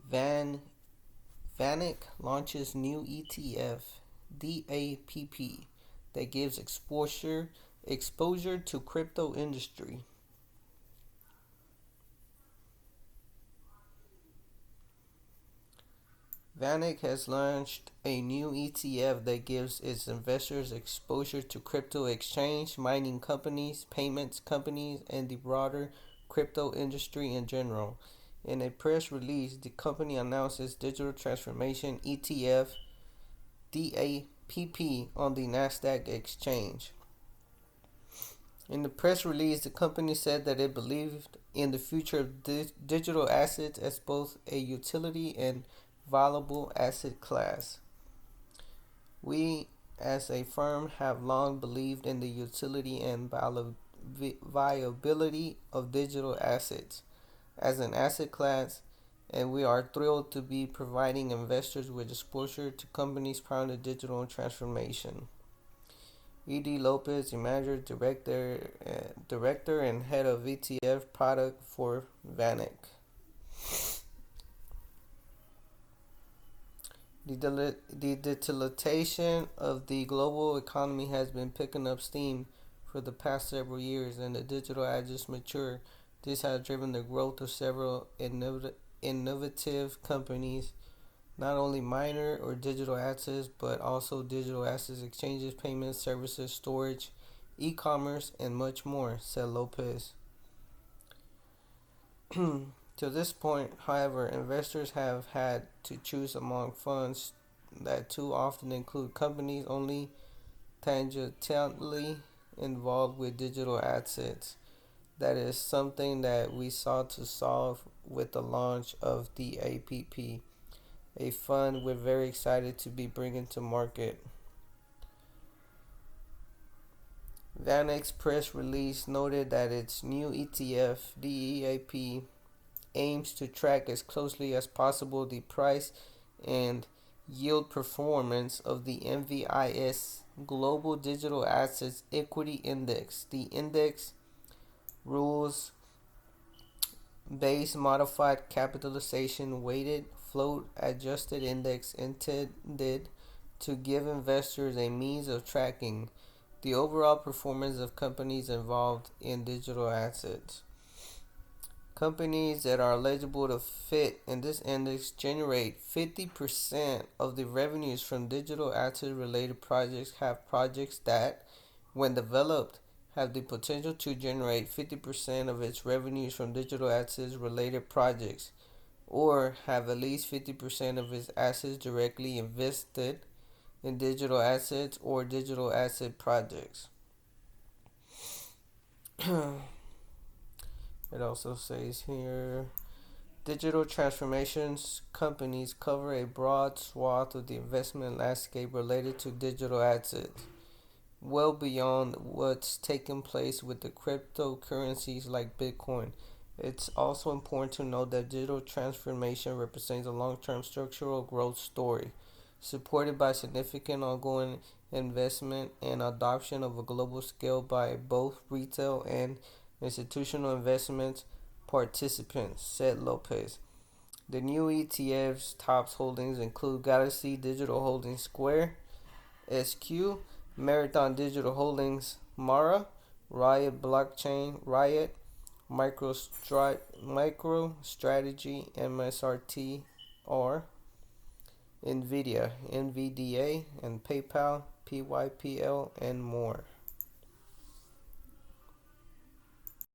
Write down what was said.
Van VanEck launches new ETF, DAPP, that gives exposure to crypto industry. VanEck has launched a new ETF that gives its investors exposure to crypto exchange, mining companies, payments companies, and the broader crypto industry in general. In a press release, the company announced its digital transformation ETF DAPP on the Nasdaq exchange. In the press release, the company said that it believed in the future of digital assets as both a utility and valuable asset class. We, as a firm, have long believed in the utility and viability of digital assets as an asset class, and we are thrilled to be providing investors with exposure to companies powering the digital transformation. E.D. Lopez, the manager, director, and head of ETF product for VanEck. The digitalization of the global economy has been picking up steam for the past several years, and the digital assets mature. This has driven the growth of several innovative companies, not only minor or digital assets, but also digital assets exchanges, payments, services, storage, e-commerce, and much more, said Lopez. To this point, however, investors have had to choose among funds that too often include companies only tangentially involved with digital assets. That is something that we sought to solve with the launch of the DAPP, a fund we're very excited to be bringing to market. VanEck's press release noted that its new ETF, DAPP, aims to track as closely as possible the price and yield performance of the NVIS Global Digital Assets Equity Index. The index rules based modified capitalization weighted float adjusted index intended to give investors a means of tracking the overall performance of companies involved in digital assets. Companies that are eligible to fit in this index generate 50% of the revenues from digital asset related projects, have projects that, when developed, have the potential to generate 50% of its revenues from digital assets related projects, or have at least 50% of its assets directly invested in digital assets or digital asset projects. It also says here, digital transformations companies cover a broad swath of the investment landscape related to digital assets, well beyond what's taking place with the cryptocurrencies like Bitcoin. It's also important to note that digital transformation represents a long-term structural growth story, supported by significant ongoing investment and adoption of a global scale by both retail and institutional investment participants, said Lopez. The new ETF's top holdings include Galaxy Digital Holdings Square, SQ, Marathon Digital Holdings, Mara, Riot Blockchain, Riot, MicroStrategy, MSRTR, NVIDIA, NVDA, and PayPal, PYPL, and more.